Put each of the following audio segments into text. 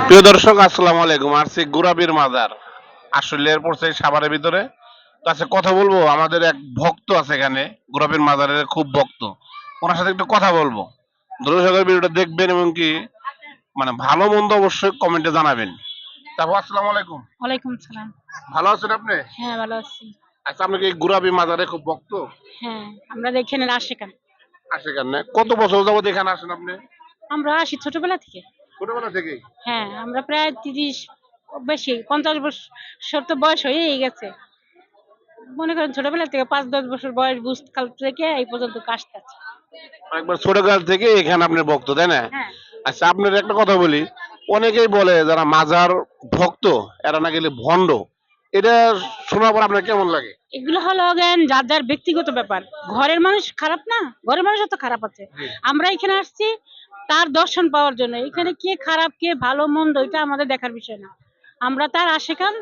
প্রিয় দর্শক, আসসালামু আলাইকুম। আসছি গুরাবির মাজার আশুলিয়ার পড়ছে সাভারের ভিতরে। তো আজকে কথা বলবো, আমাদের এক ভক্ত আছে এখানে, গুরাবির মাজারের খুব ভক্ত। ওনার সাথে একটু কথা বলবো। দর্শকের ভিডিওটা দেখবেন এবং কি মানে ভালো মন্দ অবশ্যই কমেন্টে জানাবেন। তারপর আসসালামু আলাইকুম। ওয়ালাইকুম সালাম। ভালো আছেন আপনি? হ্যাঁ, ভালো আছি। আচ্ছা, আপনি কি গুরাবি মাজারে খুব ভক্ত? হ্যাঁ, আমরা এখানের আশিকান। আসে কেন? কত বছর যাবত এখানে আসেন আপনি? আমরা আসি ছোটবেলা থেকে। ছোটবেলা থেকেই? হ্যাঁ, আমরা প্রায় ৩০ বেশি ৫০ বছর তো বয়স হয়েই গেছে। মনে করেন ছোটবেলা থেকে ৫-১০ বছর বয়স বুঝকাল থেকে এই পর্যন্ত আসতে আছে। একবার ছোটকাল থেকে এখানে আপনার ভক্ত, তাই না? হ্যাঁ। আচ্ছা, আপনার একটা কথা বলি। অনেকেই বলে যারা মাজার ভক্ত এরা না গেলে ভণ্ড। এটা শোনার পর আপনার কেমন লাগে? এগুলো হলো জ্ঞান যার যার ব্যক্তিগত ব্যাপার। ঘরের মানুষ খারাপ না? ঘরের মানুষও তো খারাপ আছে। জি। আমরা এখানে আসছি তার দর্শন পাওয়ার জন্য। এখানে কে খারাপ কে ভালো মন্দ এটা আমাদের দেখার বিষয় না। আমরা তার আশিকান,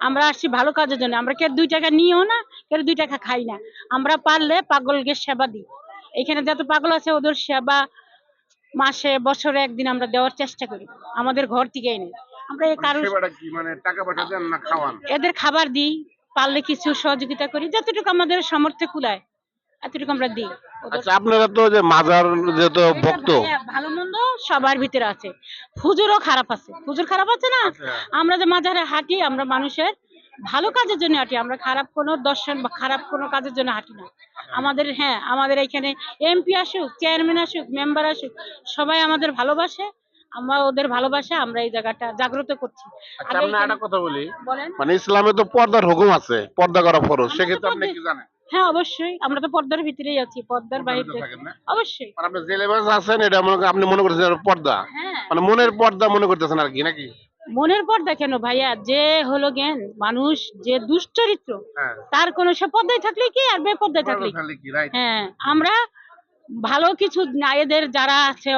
আমরা আসছি ভালো কাজের জন্য। আমরা কেউ ২ টাকা নিইও না, কেউ ২ টাকা খাই না। আমরা পারলে পাগলকে সেবা দিই। এখানে যত পাগল আছে ওদের সেবা মাসে বছরে একদিন আমরা দেওয়ার চেষ্টা করি। আমাদের ঘর থেকে এনে। আমরা এ মানে কারো সেবাটা কি, মানে টাকা পয়সা দেন না খাওয়ান? এদের খাবার দিই, পারলে কিছু সহযোগিতা করি। যতটুকু আমাদের সামর্থ্যে কুলায় এতটুকু আমরা দিই। ওদের আচ্ছা, আপনারা তো যে মাজার যেহেতু এটা ভক্ত। ভাইয়া ভালো মন্দ সবার ভিতরে আছে। হুজুরও খারাপ আছে। হুজুর খারাপ আছে না? আচ্ছা। আমরা যে মাজারে হাঁটি আমরা মানুষের ভালো কাজের জন্য হাঁটি। আমরা খারাপ কোনো দর্শন বা খারাপ কোনো কাজের জন্য হাঁটি না। আমাদের এখানে এমপি আসুক, চেয়ারম্যান আসুক, মেম্বার আসুক সবাই আমাদের ভালোবাসে। আমরা ওদের ভালোবাসে আমরা এই জায়গাটা জাগ্রত করছি। আচ্ছা, আগে আপনি এখানে একটা কথা বলি। বলেন। মানে ইসলামে তো পর্দার হুকুম আছে, পর্দা করা ফরজ। আমরা তো সেক্ষেত্রে আপনি কি জানেন? হ্যাঁ, অবশ্যই। আমরা তো পর্দার ভিতরেই আছি। পর্দার পর্দার ভিতরে বাহিরে থাকেন না? অবশ্যই। মানে আপনি যে লেবাসে আছেন এটা মনে করেন আপনি মনে করতেছেন এটা পর্দা। হ্যাঁ। মানে মনের পর্দা মনে করতেছেন আর কি, নাকি? মনের পর্দা কেন ভাইয়া? যে হলো জ্ঞান মানুষ যে দুশ্চরিত্র হ্যাঁ। তার কোনো সে পর্দায় থাকলে কি আর বেপর্দায় থাকলে কি? পর্দা কি, রাইট? হ্যাঁ, আমরা ভালো কিছু না এদের যারা আছে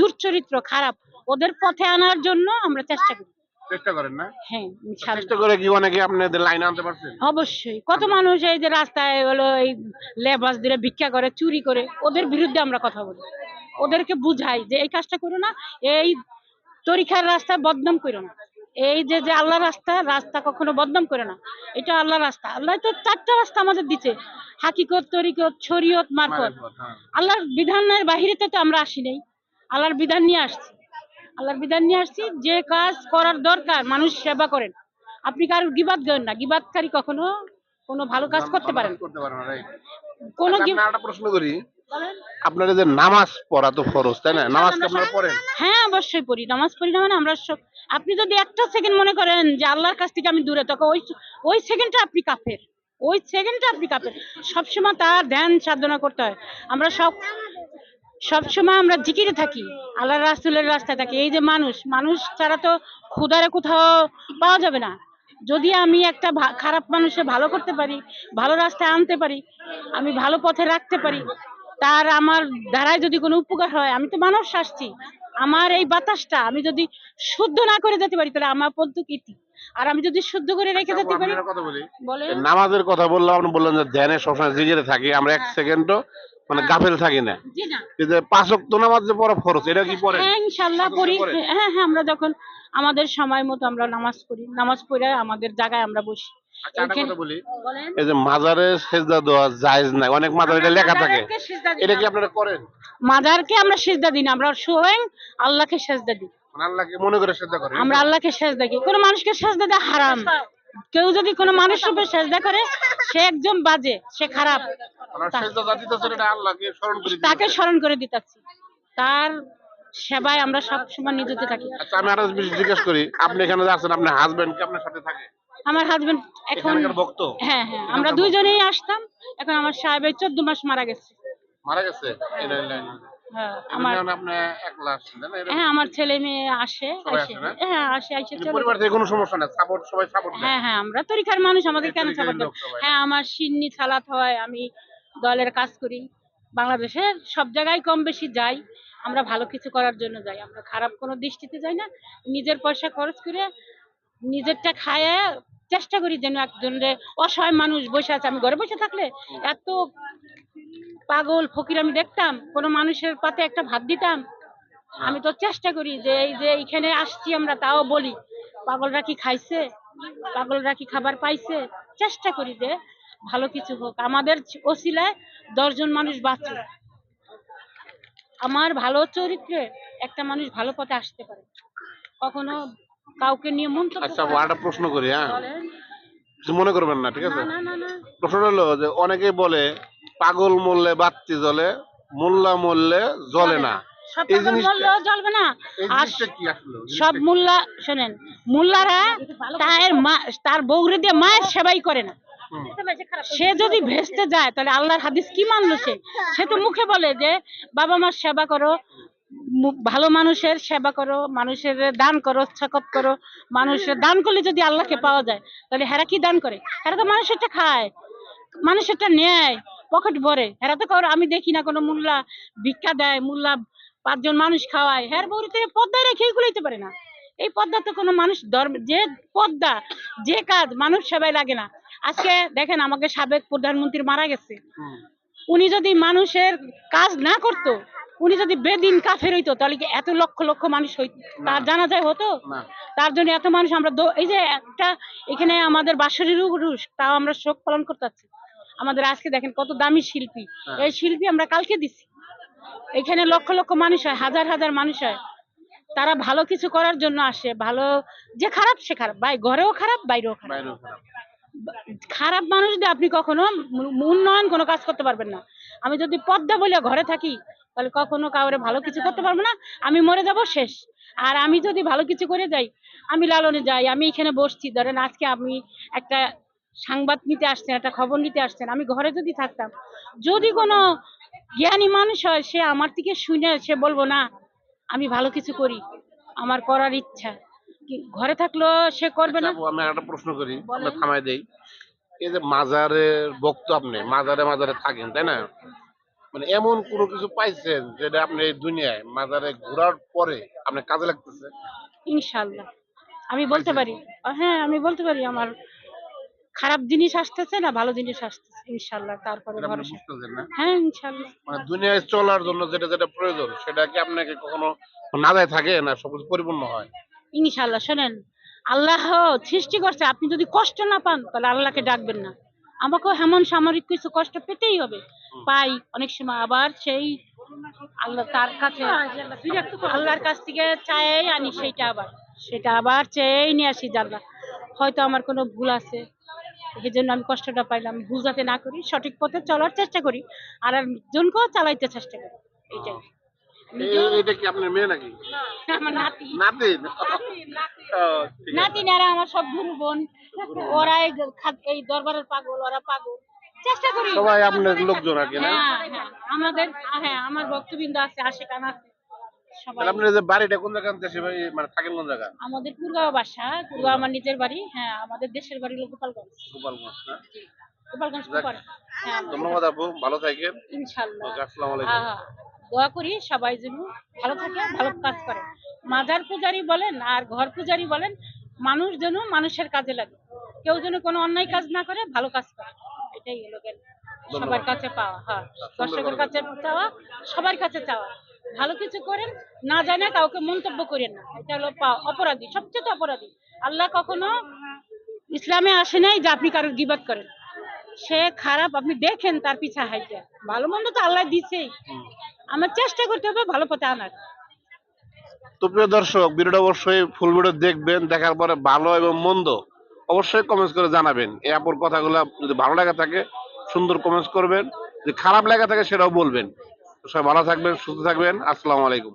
দুশ্চরিত্র খারাপ ওদের পথে আনার জন্য আমরা চেষ্টা করি। চেষ্টা করেন না? হ্যাঁ, চেষ্টা ইনশাআল্লাহ। করে কি অনেকে আপনাদের লাইনে আনতে পারছেন? অবশ্যই। কত মানুষ এই যে রাস্তায় হলো এই লেবাস দিয়ে ভিক্ষা করে, চুরি করে ওদের বিরুদ্ধে আমরা কথা বলি। ওদেরকে বুঝাই যে এই কাজটা করো না। এই তরিকার রাস্তায় বদনাম করো না। এই যে আল্লাহর রাস্তা, রাস্তা কখনো বদনাম করে না। এটা আল্লাহর রাস্তা। আল্লাহ তো ৪ টা রাস্তা আমাদের দিছে। হাকিকত, তরিকত, শরীয়ত, মারফত। হ্যাঁ। আল্লাহর বিধানের বাহিরে তো আমরা আসি নাই। আল্লাহর বিধান নিয়ে আসছি। আল্লাহর বিধান নিয়ে আসছি যে কাজ করার দরকার মানুষ সেবা করেন। আপনি কারোর গীবাত করেন না। গীবাতকারী কখনো কোনো ভালো কাজ করতে ভালো পারেন কাজ না। করতে পারে না, রাইট? কোনো আচ্ছা, গি আপনার একটা প্রশ্ন করি। বলেন। আপনারা যে নামাজ পড়া তো ফরজ, তাই না? নামাজ কি আপনারা পড়েন? হ্যাঁ, অবশ্যই পড়ি। নামাজ পড়ি না মানে আমরা আপনি যদি একটা সেকেন্ড মনে করেন যে আল্লাহর কাছ থেকে আমি দূরে তখন ওই সেকেন্ডটা আপনি কাফের। ওই সেকেন্ডটা আপনি কাফের। সবসময় তার ধ্যান সাধনা করতে হয়। আমরা সবসময় আমরা জিকিরে থাকি। আল্লাহর রাসূলের রাস্তায় থাকি। এই যে মানুষ ছাড়া তো খোদারে কোথাও পাওয়া যাবে না। যদি আমি একটা খারাপ মানুষকে ভালো করতে পারি, ভালো রাস্তায় আনতে পারি, আমি ভালো পথে রাখতে পারি, তার আমার দ্বারাই যদি কোনো উপকার হয়, আমি তো মানুষ আসছি। আমার এই বাতাসটা আমি যদি শুদ্ধ না করে যেতে পারি তাহলে আমার পদ্ম ইতি। আর আমি যদি শুদ্ধ করে আচ্ছা রেখে আপু, যেতে পারি আপনার কথা বলি। বলেন। এই নামাজের কথা বললাম, আপনি বললেন যে ধ্যানে সবসময় জিকিরে থাকি, আমরা এক হ্যাঁ, সেকেন্ডও মানে হ্যাঁ, গাফেল থাকি না। জি না। এই যে ৫ ওয়াক্ত নামাজ যে পড়া ফরজ, এটা কি পড়েন? হ্যাঁ, ইনশাআল্লাহ ৫ ওয়াক্ত পড়ি। পড়েন? হ্যাঁ, হ্যাঁ, আমরা যখন আমাদের সময় মতো আমরা নামাজ পড়ি। নামাজ পড়ে আমাদের জায়গায় আমরা বসি। আচ্ছা, একটা এইখানে কথা বলি। বলেন। এই যে মাজারে সেজদা দেওয়া জায়েজ নাই, অনেক মাজারে আমরা এটা লেখা থাকে। মাজারকে সিজদা দিই এটা না। কি আপনারা করেন? মাজারকে আমরা সিজদা দিই না। আমরা স্বয়ং আল্লাহকে সেজদা দিই। মানে আল্লাহকে মনে করে সেজদা করেন, এই আমরা তো? আল্লাহকে সেজদা করি। কোন মানুষকে সেজদা দেওয়া হারাম। কেউ যদি কোনো মানুষের উপর সেজদা করে সে একজন বাজে, সে খারাপ। মানে তা সেজদা যা দিতেছেন এটা আল্লাহকে স্মরণ করে তাকে দিতেছেন। স্মরণ করে দিতাছি। তার সেবায় আমরা সবসময় নিয়োজিত থাকি। আচ্ছা, আমি আরেকটা বিষয় জিজ্ঞেস করি। আপনি এখানে যে আছেন, আপনার হাজবেন্ড কি আপনার সাথে থাকে? আমার হাসব্যান্ড এখন এখানকার ভক্ত? হ্যাঁ, হ্যাঁ, আমরা এখানকার ভক্ত? দুইজনেই আসতাম। এখন আমার সাহেব এই ১৪ মাস মারা গেছে। মারা গেছে? হ্যাঁ, ইন্না লিল্লাহি ওয়া ইন্না হ্যাঁ, ইলাইহি রাজিউন। আপনি একলা আসছেন, তাই না? এরকম? হ্যাঁ, আমার ছেলে-মেয়ে আসে, সবাই আসে না? হ্যাঁ, আইসে কিন্তু চলে পরিবার যায়। থেকে কোনো সমস্যা নাই। সবাই সাপোর্ট দেয়। হ্যাঁ, হ্যাঁ, আমরা তরিকার মানুষ আমাদের এই কেন তরিকারই সাপোর্ট দেবে? লোক সবাই না? হ্যাঁ, আমার সিন্নি সালাত হয়, আমি দলের কাজ করি। বাংলাদেশের সব জায়গায় কম বেশি যাই। আমরা ভালো কিছু করার জন্য যাই। আমরা খারাপ কোনো দৃষ্টিতে যাই না। নিজের পয়সা খরচ করে নিজেরটা খায়া চেষ্টা করি যেন একজনের অসহায় মানুষ বসে আছে। আমি ঘরে বসে থাকলে এত পাগল ফকির আমি দেখতাম। কোনো মানুষের পাতে একটা ভাত দিতাম। আমি তো চেষ্টা করি যে এই যে এখানে আসছি আমরা তাও বলি পাগলরা কি খাইছে, পাগলরা কি খাবার পাইছে। চেষ্টা করি যে ভালো কিছু হোক, আমাদের ওসিলায় 10 জন মানুষ বাঁচুক, আমার ভালো চরিত্রে একটা মানুষ ভালো পথে আসতে পারে। কখনো কাউকে নিয়ে মন্তব্য আচ্ছা করা- একটা প্রশ্ন করি, হ্যাঁ, বলেন। কিছু মনে করবেন না, ঠিক না আছে? না না না প্রশ্ন হলো যে অনেকেই বলে পাগল মরলে বাতি জ্বলে, মোল্লা মরলে জ্বলে না। সব এই পাগল জিনিসটা মরলেও জ্বলবে না। এই আর জিনিসটা কি আসলে সব মোল্লা শোনেন, মোল্লারা তার বউরে দিয়ে মায়ের সেবাই করে না। সে যদি ভেস্তে যায় তাহলে আল্লাহর হাদিস কি মানলো? সে তো মুখে বলে যে বাবা মার সেবা করো, ভালো মানুষের সেবা করো, মানুষের দান করো, সাকত করো। মানুষের দান করলে যদি আল্লাহকে পাওয়া যায় তাহলে হেরা কি দান করে? হেরা তো মানুষেরটা খায়, মানুষেরটা নেয়, পকেট ভরে। হেরা তো আমি দেখি না কোনো মোল্লা ভিক্ষা দেয়, মোল্লা 5 জন মানুষ খাওয়ায়, হের বউরে থেকে পদ্মায় রেখে গুলাইতে পারে না। এই পদ্মা তো কোনো মানুষ যে পদ্মা, যে কাজ মানুষ সেবাই লাগে না। আজকে দেখেন আমাকে সাবেক প্রধানমন্ত্রী মারা গেছে, উনি যদি মানুষের কাজ না করতো, উনি যদি বেদিন কাফের হইতো তাহলে কি এত লক্ষ লক্ষ মানুষ হইতো? তার জানাজায় হতো? না। তার জন্য এত মানুষ আমরা এই যে একটা এখানে আমাদের বাঁশরীর উরুস, তাও আমরা শোক পালন করতেছি। আমাদের আজকে দেখেন কত দামি শিল্পী, এই শিল্পী আমরা কালকে দিছি। এখানে লক্ষ লক্ষ মানুষ হয়, হাজার হাজার মানুষ হয়, তারা ভালো কিছু করার জন্য আসে। ভালো যে খারাপ সে খারাপ, ভাই ঘরেও খারাপ বাইরেও খারাপ। বাইরেও খারাপ। খারাপ মানুষ দিয়ে আপনি কখনো উন্নয়ন কোনো কাজ করতে পারবেন না। আমি যদি পদ্মা বলে ঘরে থাকি তাহলে কখনো কাউরে ভালো কিছু করতে পারবো না, আমি মরে যাব শেষ। আর আমি যদি ভালো কিছু করে যাই, আমি লালনে যাই, আমি এখানে বসছি, ধরেন আজকে আমি একটা সংবাদ নিতে আসছেন, একটা খবর নিতে আসছেন, আমি ঘরে যদি থাকতাম, যদি কোনো জ্ঞানী মানুষ হয় সে আমার থেকে শুনে সে বলবো না আমি ভালো কিছু করি, আমার করার ইচ্ছা, ঘরে থাকলেও সে করবে না। আচ্ছা, আপু, আমি একটা প্রশ্ন করি, আমরা বলেন। থামাই দেই। এই যে মাজারের ভক্ত, আপনি মাজারে মাজারে থাকেন, তাই না? মানে এমন কোনো কিছু পাইছেন যেটা আপনি এই দুনিয়ায় মাজারে ঘোরার পরে আপনি কাজে লাগতেছে? ইনশাল্লাহ আমি বলতে পারি, হ্যাঁ আমি বলতে পারি আমার খারাপ জিনিস আসতেছে না ভালো জিনিস আসতেছে, ইনশাল্লাহ তারপরে এটা আপনি ভরসা। বুঝতেছেন না? হ্যাঁ ইনশাল্লাহ। মানে দুনিয়ায় চলার জন্য যেটা যেটা প্রয়োজন সেটা কি আপনাকে কখনো নাদায় থাকে না সবকিছু পরিপূর্ণ হয়? ইনশাল্লাহ শোনেন, আল্লাহ সৃষ্টি করছে, আপনি যদি কষ্ট না পান তাহলে আল্লাহকে ডাকবেন না। আমাকেও এমন সামরিক কিছু কষ্ট পেতেই হবে, পাই অনেক সময়, আবার সেই আল্লাহ তার কাছে আল্লাহর কাছ থেকে চাই আনি, সেটা আবার চেয়েই নিয়ে আসি। জানলা হয়তো আমার কোনো ভুল আছে, এই জন্য আমি কষ্টটা পাইলাম, ভুল যাতে না করি, সঠিক পথে চলার চেষ্টা করি, আর একজনকেও চালাইতে চেষ্টা করি, এইটাই। এটা কি আপনার মেয়ে নাকি? আমার নাতি, নাতিন? ও, ঠিক আছে। নাতিনারা আমার সব গুরু বোন, ওরা এই দরবারের পাগল, ওরা পাগল। চেষ্টা করি সবাই আপনার লোকজন আর কি, না? হ্যাঁ আমাদের, হ্যাঁ আমার ভক্তবৃন্দ আছে, আশেকান আছে সবাই। তাহলে আপনার যে বাড়িটা কোন জায়গায়, দেশে বাড়ি মানে থাকেন কোন জায়গা? আমাদের কুরগাঁও বাসা, কুরগাঁও আমার নিজের বাড়ি। হ্যাঁ আমাদের দেশের বাড়ি হলো গোপালগঞ্জ। গোপালগঞ্জ, না? গোপালগঞ্জ যাক, কুপার। হ্যাঁ ধন্যবাদ আপু, ভালো থাকেন। ইনশাল্লাহ। ওকে, আসসালামু আলাইকুম। হ্যাঁ দোয়া করি সবাই যেন ভালো থাকে, ভালো কাজ করে। মাজার পূজারি বলেন আর ঘর পূজারি বলেন, মানুষ যেন মানুষের কাজে লাগে, কেউ যেন কোনো অন্যায় কাজ না করে, ভালো কাজ করে, এটাই হলো জ্ঞান। সবার কাছে পাওয়া, হ্যাঁ দর্শকের কাছে চাওয়া, সবার কাছে চাওয়া, ভালো কিছু করেন, না জানে কাউকে মন্তব্য করেন না, এটা হলো অপরাধী, সবচেয়ে অপরাধী। আল্লাহ কখনো ইসলামে আসে নাই যে আপনি কারোর গীবাত করেন, সে খারাপ আপনি দেখেন তার পিছা হাইটা, ভালো মন্দ তো আল্লাহ দিছেই, আমার চেষ্টা করতে হবে ভালো পথে আনার। তো প্রিয় দর্শক, ভিডিওটা অবশ্যই ফুল ভিডিও দেখবেন, দেখার পরে ভালো এবং মন্দ অবশ্যই কমেন্টস করে জানাবেন। এই আপুর কথাগুলো যদি ভালো লাগা থাকে সুন্দর কমেন্টস করবেন, যদি খারাপ লাগা থাকে সেটাও বলবেন। তো সবাই ভালো থাকবেন, সুস্থ থাকবেন, আসসালামু আলাইকুম।